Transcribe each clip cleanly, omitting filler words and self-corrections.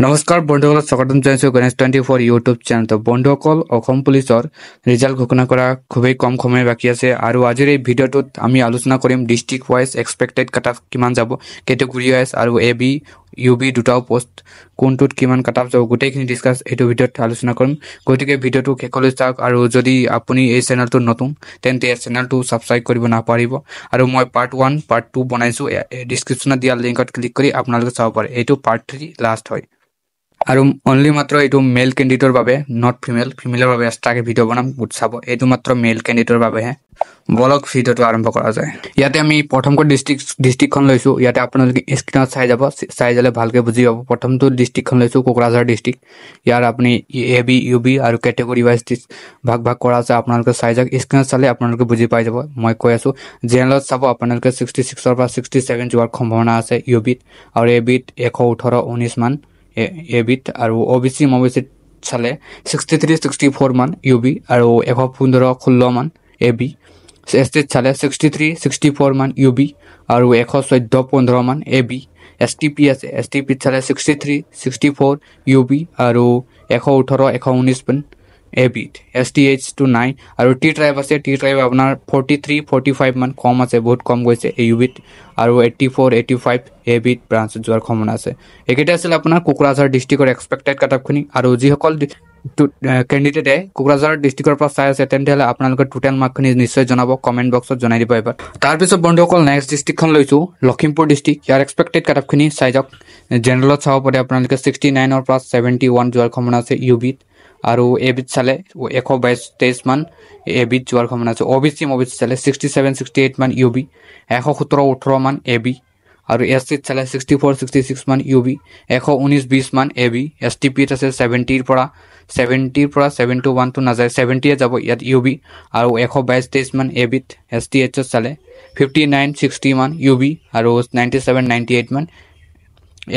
নমস্কাৰ বন্ধুসকল স্বাগতম জনাইছো গণেশ 24 ইউটিউব চেনেল। তো বন্ধুসকল অসম পুলিচৰ ৰিজাল্ট ঘোষণা কৰা খুবেই কম সময় বাকী আছে আৰু আজিৰ এই ভিডিঅ'টোত আমি আলোচনা কৰিম district wise expected cut off কিমান যাব, কেটেগৰী ৱাইজ আৰু এ বি ইউ বি দুটাও পোষ্ট কোনটোত কিমান কাট অফ যাব গোটেইখিনি ডিছকাছ এইটো ভিডিঅ'ত আলোচনা কৰিম। গতিকে ভিডিঅ'টো শেষলৈ চাওক আৰু যদি আপুনি এই চেনেলটো নতুন তেন্তে এই চেনেলটো ছাবস্ক্ৰাইব কৰিব নাপাহৰিব। আৰু মই পাৰ্ট 1 পাৰ্ট 2 বনাইছো, ডিছক্ৰিপশ্যনত দিয়া লিংকত ক্লিক কৰি আপোনালোকে চাব পাৰে। এইটো পাৰ্ট 3 লাষ্ট হয় আৰু অনলি মাত্ৰ এইটো মেল কেণ্ডিডেটৰ বাবে, নট ফিমেলৰ বাবে এক্সট্ৰাকে ভিডিঅ' বনাম চাব। এইটো মাত্ৰ মেল কেণ্ডিডেটৰ বাবেহে। বলক ভিডিঅ'টো আৰম্ভ কৰা যায়। ইয়াতে আমি প্ৰথমকৈ ডিষ্ট্ৰিক্টখন লৈছো। ইয়াতে আপোনালোকে স্ক্ৰীনত চাই যালে ভালকে বুজি পাব। প্ৰথমটো ডিষ্ট্ৰিক্টখন লৈছো কোকৰাঝাৰ ডিষ্ট্ৰিক্ট। ইয়াৰ আপুনি এ বি ইউ বি আৰু কেটেগৰী ৱাইজ ভাগ কৰা আছে। আপোনালোকে চাই যাওক, স্ক্ৰীনত চালে আপোনালোকে বুজি পাই যাব। মই কৈ আছো জেনেৰেলত চাব আপোনালোকে 66ৰ পৰা 67 যোৱাৰ সম্ভাৱনা আছে ইউ বিত, আৰু এ বিত 118-19 মান এ বিত, আৰু অ বি চি চালে 63-64 মান ইউ বি আৰু 115-16 মান এ বি। এছ টিত চালে 63-64 মান ইউ বি আৰু 114-15 মান A B. S T P আছে, এছ টি পিত চালে 63-64 ইউ বি আৰু 118-119 মান এ বিত। এছ টি এইচটো নাই। আৰু টি ট্ৰাইব আছে, টি ট্ৰাইব আপোনাৰ 43-45 মান কম আছে, বহুত কম গৈছে এ ইউ বিত, আৰু 84-85 এ বিত ব্ৰাঞ্চত যোৱাৰ সম্ভাৱনা আছে। এইকেইটা আছিল আপোনাৰ কোকৰাঝাৰ ডিষ্ট্ৰিক্টৰ এক্সপেক্টেড কাট অফখিনি। আৰু যিসকল কেণ্ডিডেটে কোকৰাঝাৰ ডিষ্ট্ৰিক্টৰ পৰা চাই আছে তেন্তেহ'লে আপোনালোকে টোটেল মাৰ্কখিনি নিশ্চয় জনাব, কমেণ্ট বক্সত জনাই দিব এবাৰ। তাৰপিছত বন্ধুসকল নেক্সট ডিষ্ট্ৰিক্টখন লৈছো লখিমপুৰ ডিষ্ট্ৰিক্ট। ইয়াৰ এক্সপেক্টেড কাট অফখিনি চাই যাওক। জেনেৰেলত চাব পাৰে আপোনালোকে 69ৰ পৰা 71 যোৱাৰ সম্ভাৱনা আছে ইউ বিত, আৰু এ বিত চালে 122-23 মান এ বিত যোৱাৰ সম্ভাৱনা আছে। অ বি চি চালে 67-68 মান ইউ বি, 117-18 মান এ বি, আৰু এছ চিত চালে 64-66 মান ইউ বি, 119-20 মান এ বি। এছ টি পিত আছে 70ৰ পৰা 71টো নাযায়, 70 যাব ইয়াত ইউ বি, আৰু 122-23 মান এ বিত। এছ টি এইচত চালে 59-60 মান ইউ বি আৰু 97-98 মান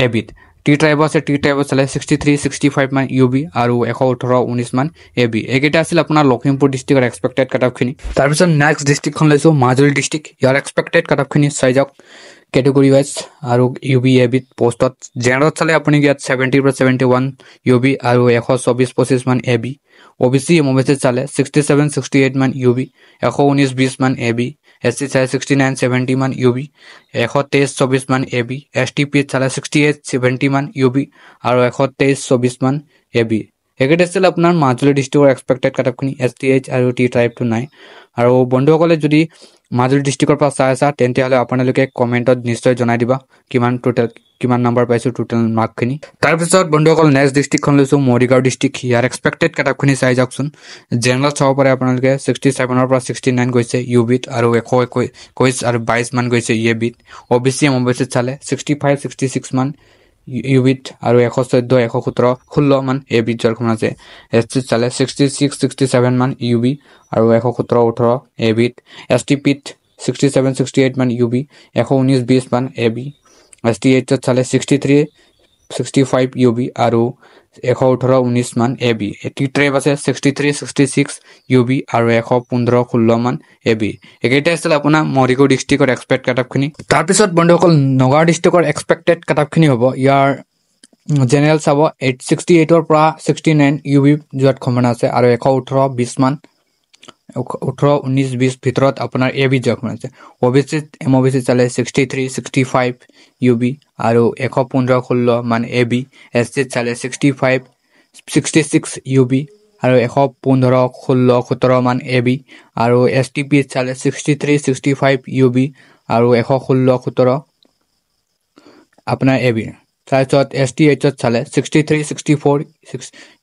এ বিত। টি ট্ৰাইব আছে, টি ট্ৰাইবত চালে 63-65 মান ইউ বি আৰু 118-19 মান এ বি। এইকেইটা আছিল আপোনাৰ লখিমপুৰ ডিষ্ট্ৰিক্টৰ এক্সপেক্টেড কাট অফখিনি। তাৰপিছত নেক্সট ডিষ্ট্ৰিক্টখন লৈছো মাজুলী ডিষ্ট্ৰিক্ট। ইয়াৰ এক্সপেক্টেড কাট অফখিনি চাই যাওক কেটেগৰী ৱাইজ আৰু ইউ বি এ বিত পোষ্টত। জেনেৰেলত চালে আপুনি ইয়াত 70ৰ পৰা 71 ইউ বি আৰু 124-25 মান এ বি। অ বি চিত চালে 67-68 মান ইউ বি, 119-20 মান এ বি। এছ চিত চালে 69-70 মান ইউ বি, 123-24 মান এ বি। এছ টি পিত চালে 68-70 মান ইউ বি আৰু 123-24 মান এ বি। এইকেইটা আছিল আপোনাৰ মাজুলী ডিষ্ট্ৰিক্টৰ এক্সপেক্টেড কাট অফখিনি। এছ টি এইচ আৰু টি ট্ৰাইবটো নাই। আৰু বন্ধুসকলে যদি মাজুলী ডিষ্ট্ৰিক্টৰ পৰা চাই আছা তেন্তেহ'লে আপোনালোকে কমেণ্টত নিশ্চয় জনাই দিবা কিমান নাম্বাৰ পাইছো টোটেল মাৰ্কখিনি। তাৰপিছত বন্ধুসকল নেক্সট ডিষ্ট্ৰিক্টখন লৈছো মৰিগাঁও ডিষ্ট্ৰিক্ট। ইয়াৰ এক্সপেক্টেড কাট অফখিনি চাই যাওকচোন। জেনেৰেলত চাব পাৰে আপোনালোকে 67ৰ পৰা 69 গৈছে ইউ বিত, আৰু 121 আৰু 22 মান গৈছে এ বিত। অ বি চিত চালে 65-66 মান ইউ বিত আৰু 114-117-16 মান এ বিত যোৱাৰ সম্ভাৱনা আছে। এছ চিত চালে 66-67 মান ইউ বি আৰু 117-18 এ বিত। এছ টি পিত 67-68 মান ইউ বি, 119-20 মান এ বি। এছ টি এইচত চালে 63-65 ইউ বি আৰু 118-19 মান এ বি। টি ট্ৰাইব আছে 63-66 ইউ বি আৰু 115-16 মান এ বি। এইকেইটা আছিল আপোনাৰ মৰিগাঁও ডিষ্ট্ৰিক্টৰ এক্সপেক্ট কাট অফখিনি। তাৰপিছত বন্ধুসকল নগাঁও ডিষ্ট্ৰিক্টৰ এক্সপেক্টেড কাট অফখিনি হ'ব। ইয়াৰ জেনেৰেল চাব 68ৰ পৰা 69 ইউ বি যোৱাত সম্ভাৱনা আছে, আৰু 118-20 মান 18-19-20 ভিতৰত আপোনাৰ এ বি যোৱাৰ সম্ভাৱনা আছে। অ বি চিত চালে 63-65 ইউ বি আৰু 115-16 মান এ বি। এছ চিত চালে 65-66 ইউ বি আৰু 115-16-17 মান এ বি। আৰু এছ টি পিত চালে 63-65 ইউ বি আৰু 116-17 আপোনাৰ এ বি। তাৰপিছত এছ টি এইচত চালে 63-64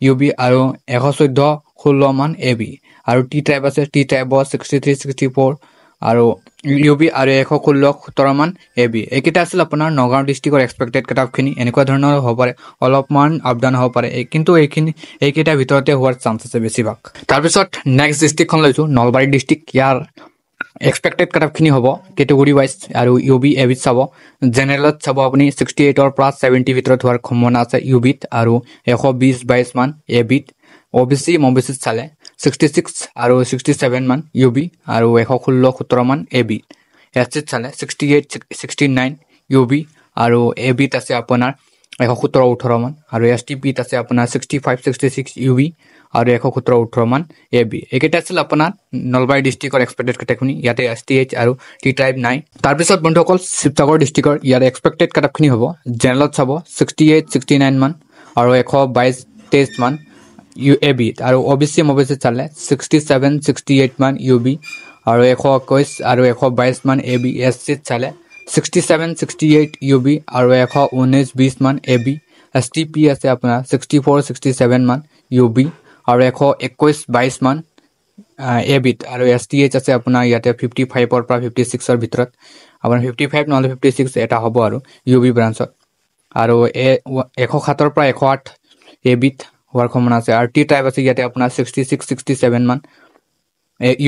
ইউ বি আৰু 114-16 মান এ বি। আৰু টি ট্ৰাইব আছে, টি ট্ৰাইবত 63-64 আৰু ইউ বি আৰু 116-17 মান এ বি। এইকেইটা আছিল আপোনাৰ নগাঁও ডিষ্ট্ৰিক্টৰ এক্সপেক্টেড কাট অফখিনি। এনেকুৱা ধৰণৰ হ'ব পাৰে, অলপমান আপ ডাউন হ'ব পাৰে, কিন্তু এইকেইটাৰ ভিতৰতে হোৱাৰ চান্স আছে বেছিভাগ। তাৰপিছত নেক্সট ডিষ্ট্ৰিক্টখন লৈছো নলবাৰী ডিষ্ট্ৰিক্ট। ইয়াৰ এক্সপেক্টেড কাট অফখিনি হ'ব কেটেগৰী ৱাইজ আৰু ইউ বি এ বিত চাব। জেনেৰেলত চাব আপুনি 68ৰ পৰা 70 ভিতৰত হোৱাৰ সম্ভাৱনা আছে ইউ বিত, আৰু 120-22 মান এ বিত। অ বি চিত চালে 66 আৰু 67 মান ইউ বি আৰু 116-17 মান এ বি। এছ চিত চালে 68-69 ইউ বি আৰু এ বিত আছে আপোনাৰ 117-18 মান আৰু STPত আছে আপোনাৰ 65-66 UB আৰু 117-18 মান AB একেটা আছিল আপোনাৰ নলবাৰী ডিস্ট্ৰিক্টৰ এক্সপেক্টেড কাটাপখিনি ইয়াতে STH আৰু T টাইপ নাই তাৰ পিছত বন্ধুসকল শিৱসাগৰ ডিস্ট্ৰিক্টৰ ইয়াৰ এক্সপেক্টেড কাটাপখিনি হ'ব জেনেৰেলত চাব 68-69 মান আৰু 122-23 মান UAB আৰু OBC চালে 67-68 মান UB আৰু 121 আৰু 122 মান AB SC চালে 67-68 UB আৰু 119-20 মান AB STP আছে আপোনাৰ 64-67 মান UB আৰু 121-22 মান AB আৰু STH আছে আপোনাৰ ইয়াতে 55 পৰা 56 ৰ ভিতৰত আপোনাৰ 55 নহলে 56 এটা হ'ব আৰু UB ব্ৰাঞ্চত আৰু 107 পৰা 108 AB হোৱাৰ সম্ভাৱনা আছে আৰু T টাইপ আছে ইয়াতে আপোনাৰ 66-67 মান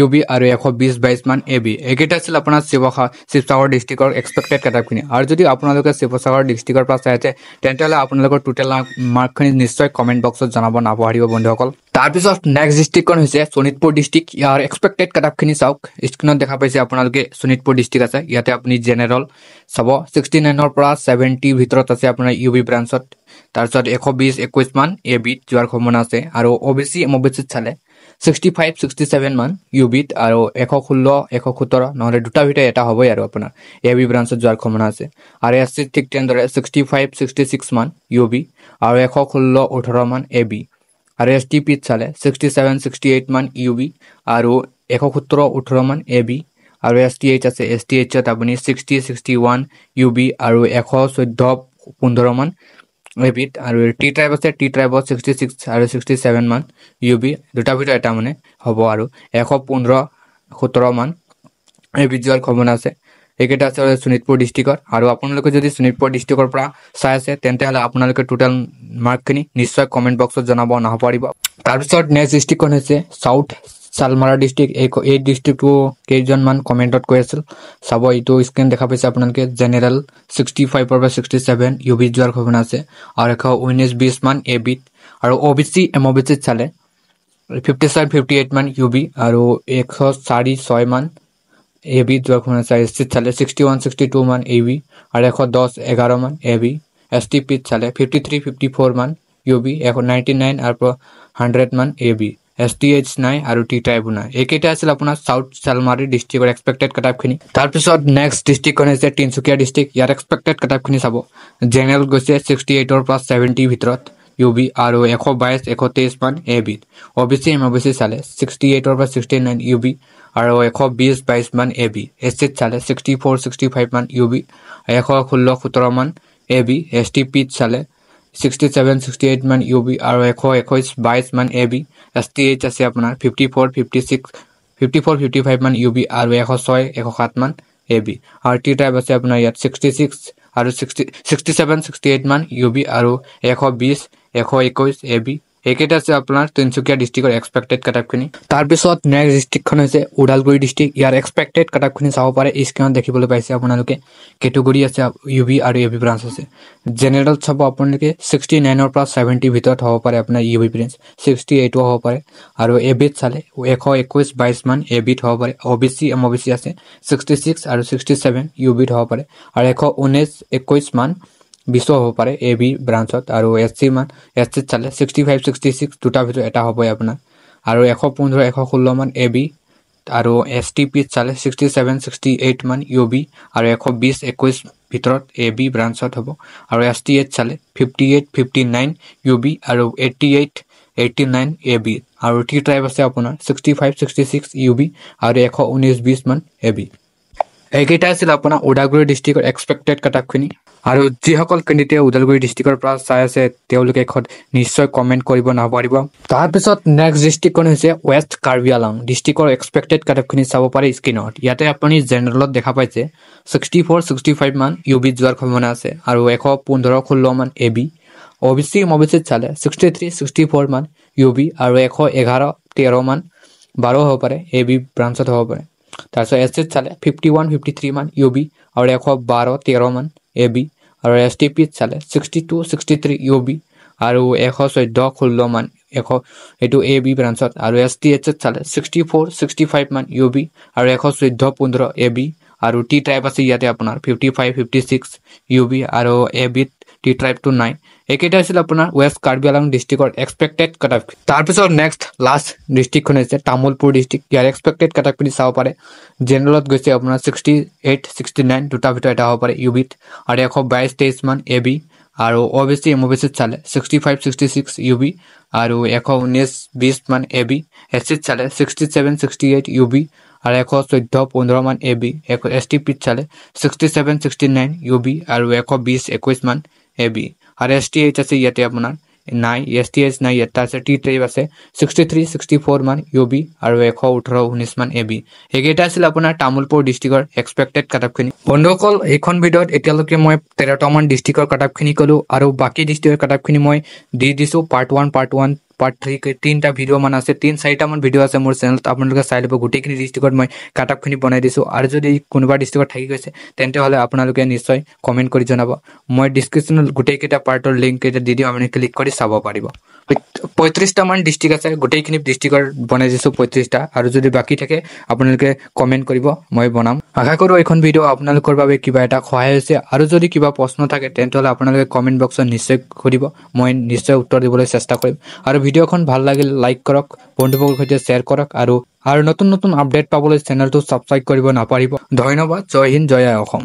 UB আৰু 120-22 মান AB একেটা আছিল আপোনাৰ শিৱসাগৰ ডিস্ট্ৰিক্টৰ এক্সপেক্টেড কাটাপখিনি আৰু যদি আপোনালোকে শিৱসাগৰ ডিস্ট্ৰিক্টৰ পৰা চাইছে তেন্তে আপোনালোকৰ টোটেল মাৰ্কখিনি নিশ্চয় কমেন্ট বক্সত জনাব নাপাহৰিব বন্ধুসকল তাৰ পিছত নেক্সট ডিস্ট্ৰিক্টখন হৈছে শোণিতপুৰ ডিস্ট্ৰিক্ট ইয়াৰ এক্সপেক্টেড কাটাপখিনি চাওক স্ক্ৰিনত দেখা পাইছে আপোনালোকে শোণিতপুৰ ডিস্ট্ৰিক্ট আছে ইয়াতে আপুনি জেনেৰেল চাব 69 পৰা 70 ভিতৰত আছে আপোনাৰ UB ব্ৰাঞ্চত তাৰ পিছত 120-21 মান AB যোৱাৰ সম্ভাৱনা আছে আৰু OBC চালে 65-67 মান UBত আৰু 116-117 নহলে দুটা ভিতৰত এটা হ'বই আৰু আপোনাৰ AB ব্ৰাঞ্চত যোৱাৰ সম্ভাৱনা আছে আৰু SC ঠিক তেনেদৰে 65-66 মান UB আৰু 116-18 মান AB আৰু STPত চালে 67-68 মান UB আৰু 117-18 মান AB আৰু STH আছে STHত আপুনি 60-61 UB আৰু 114-15 মান এবিট আৰু টি টাইপ আছে টি টাইপত 66 আৰু 67 মান UB দুটা ভিতৰত এটা মানে হ'ব আৰু 115-17 মান এবিট যোৱাৰ সম্ভাৱনা আছে একেটা আছে শোণিতপুৰ ডিস্ট্ৰিক্টৰ আৰু আপোনালোকে যদি শোণিতপুৰ ডিস্ট্ৰিক্টৰ পৰা চাই আছে তেন্তে হলে আপোনালোকে টোটেল মাৰ্কখিনি নিশ্চয় কমেন্ট বক্সত জনাব নাপাহৰিব তাৰ পিছত নেক্সট ডিস্ট্ৰিক্টখন হৈছে সাউথ সালমাৰা ডিস্ট্ৰিক্ট এই ডিস্ট্ৰিক্টটো কেইজনমান কমেন্টত কৈ আছিল চাব এইটো স্ক্ৰিন দেখা পাইছে আপোনালোকে জেনেৰেল 65 পৰা 67 UB যোৱাৰ সম্ভাৱনা আছে আৰু 119-20 মান AB আৰু OBC চালে 57-58 মান UB আৰু 104-6 মান AB যোৱাৰ সম্ভাৱনা আছে SC চালে 61-62 মান AB আৰু 110-11 মান AB STP চালে 53-54 মান UB 199 আৰু 100 মান AB STH নাই আৰু T টাইপ নাই একেটা আছিল আপোনাৰ সাউথ সালমাৰী ডিস্ট্ৰিক্টৰ এক্সপেক্টেড কাটাপখিনি তাৰ পিছত নেক্সট ডিস্ট্ৰিক্টখন হৈছে তিনচুকীয়া ডিস্ট্ৰিক্ট ইয়াৰ এক্সপেক্টেড কাটাপখিনি চাব জেনেৰেল গৈছে 68 পৰা 70 ভিতৰত UB আৰু 122-123 মান AB OBC চালে 68 পৰা 69 UB আৰু 120-22 মান AB SC চালে 64-65 মান UB 116-17 মান AB STP চালে 67-68 মান UB আৰু 121-22 মান AB STH আছে আপোনাৰ 54-55 মান UB আৰু 106-107 মান AB আৰু T টাইপ আছে আপোনাৰ ইয়াত 66 আৰু 67-68 মান UB আৰু 120-121 AB একেটা আছে আপোনাৰ তিনচুকীয়া ডিস্ট্ৰিক্টৰ এক্সপেক্টেড কাটাপখিনি তাৰ পিছত নেক্সট ডিস্ট্ৰিক্টখন হৈছে ওদালগুৰি ডিস্ট্ৰিক্ট ইয়াৰ এক্সপেক্টেড কাটাপখিনি চাব পাৰে স্ক্ৰিনত দেখিবলৈ পাইছে আপোনালোকে কেটেগৰী আছে UB আৰু AB ব্ৰাঞ্চ আছে জেনেৰেল চাব আপোনালোকে 69 পৰা 70 ভিতৰত হ'ব পাৰে আপোনাৰ UB ব্ৰাঞ্চ 68 হ'ব পাৰে আৰু AB চালে 121-22 মান AB হ'ব পাৰে OBC আছে 66 আৰু 67 UB হ'ব পাৰে আৰু 119-21 মান 20 হ'ব পাৰে AB ব্ৰাঞ্চত আৰু SC চালে 65-66 দুটা ভিতৰত এটা হ'বই আপোনাৰ আৰু 115-116 মান AB আৰু STP চালে 67-68 মান UB আৰু 120-21 ভিতৰত AB ব্ৰাঞ্চত হ'ব আৰু STH চালে 58-59 UB আৰু 88-89 AB আৰু T টাইপ আছে আপোনাৰ 65-66 UB আৰু 119-20 মান AB এইকেইটা আছিল আপোনাৰ ওদালগুৰি ডিস্ট্ৰিক্টৰ এক্সপেক্টেড কাটাপখিনি আৰু যিসকল কেণ্ডিডেট ওদালগুৰি ডিস্ট্ৰিক্টৰ পৰা চাই আছে তেওঁলোকে নিশ্চয় কমেন্ট কৰিব নাপাহৰিব তাৰ পিছত নেক্সট ডিস্ট্ৰিক্টখন হৈছে ৱেষ্ট কাৰ্বি আংলং ডিস্ট্ৰিক্টৰ এক্সপেক্টেড কাটাপখিনি চাব পাৰে স্ক্ৰিনত ইয়াতে আপুনি জেনেৰেলত দেখা পাইছে 64-65 মান UB যোৱাৰ সম্ভাৱনা আছে আৰু 115-16 মান AB OBC চালে 63-64 মান UB আৰু 111-13 মান 12 হ'ব পাৰে AB ব্ৰাঞ্চত হ'ব পাৰে তাৰপিছত SC চালে 51-53 মান UB আৰু 112-13 মান AB আৰু STP চালে 62-63 UB আৰু 114-16 মান এইটো AB ব্ৰাঞ্চত আৰু STH চালে 64-65 মান UB আৰু 114-15 AB আৰু T টাইপ আছে ইয়াতে আপোনাৰ 55-56 UB আৰু AB টি ট্ৰাইবটো নাই এইকেইটা আছিল আপোনাৰ ৱেষ্ট কাৰ্বি আংলং ডিষ্ট্ৰিক্টৰ এক্সপেক্টেড কাট অফ তাৰপিছত নেক্সট লাষ্ট ডিষ্ট্ৰিক্টখন হৈছে তামুলপুৰ ডিষ্ট্ৰিক্ট ইয়াৰ এক্সপেক্টেড কাট অফ চাব পাৰে জেনেৰেলত গৈছে আপোনাৰ 68 69 দুটা ভিতৰত এটা হ'ব পাৰে ইউবিত আৰু 122 মান এ বি আৰু অবিএছলি এমঅবিচিত চালে 65 66 ইউবি আৰু 119 20 মান এ বি এছচিত চালে 67 68 ইউবি আৰু 114 15 মান এ বি এছ টি পিত চালে 67 69 ইউবি আৰু 120 21 মান এ বি আৰু এছ টি এইচ আছে ইয়াতে আপোনাৰ নাই এছ টি এইচ নাই ইয়াতে আছে টি ট্ৰেইব আছে 63 64 মান ইউবি আৰু 118 19 মান এ বি এইকেইটা আছিল আপোনাৰ তামুলপুৰ ডিষ্ট্ৰিক্টৰ এক্সপেক্টেড কাট অফখিনি বন্ধুসকল এইখন ভিডিঅ'ত এতিয়ালৈকে মই 13টা মান ডিষ্ট্ৰিক্টৰ কাট অফখিনি ক'লো আৰু বাকী ডিষ্ট্ৰিক্টৰ কাট অফখিনি মই দি দিছোঁ পাৰ্ট 1 পাৰ্ট 3 তিনিটা ভিডিঅ' মান আছে 3-4টা মান ভিডিঅ' আছে মোৰ চেনেলত আপোনালোকে চাই ল'ব গোটেইখিনি ডিষ্ট্ৰিক্টত মই কাট অফখিনি বনাই দিছোঁ আৰু যদি কোনোবা ডিষ্ট্ৰিক্টত থাকি গৈছে তেন্তে হ'লে আপোনালোকে নিশ্চয় কমেণ্ট কৰি জনাব মই ডিছক্ৰিপশ্যনত গোটেইকেইটা পাৰ্টৰ লিংক কেইটা দি দিম আপুনি ক্লিক কৰি চাব পাৰিব 35টা মান ডিষ্ট্ৰিক্ট আছে গোটেইখিনি ডিষ্ট্ৰিক্টৰ বনাই দিছোঁ 35টা আৰু যদি বাকী থাকে আপোনালোকে কমেণ্ট কৰিব মই বনাম আশা কৰোঁ এইখন ভিডিঅ' আপোনালোকৰ বাবে কিবা এটা সহায় হৈছে আৰু যদি কিবা প্ৰশ্ন থাকে তেন্তে হ'লে আপোনালোকে কমেণ্ট বক্সত নিশ্চয় কৰিব মই নিশ্চয় উত্তৰ দিবলৈ চেষ্টা কৰিম আৰু ভিডিঅ'খন ভাল লাগিল লাইক কৰক বন্ধুবৰ্গৰ সৈতে শ্বেয়াৰ কৰক আৰু নতুন আপডেট পাবলৈ চেনেলটো ছাবস্ক্ৰাইব কৰিব নাপাহৰিব ধন্যবাদ জয় হিন্দ জয় অসম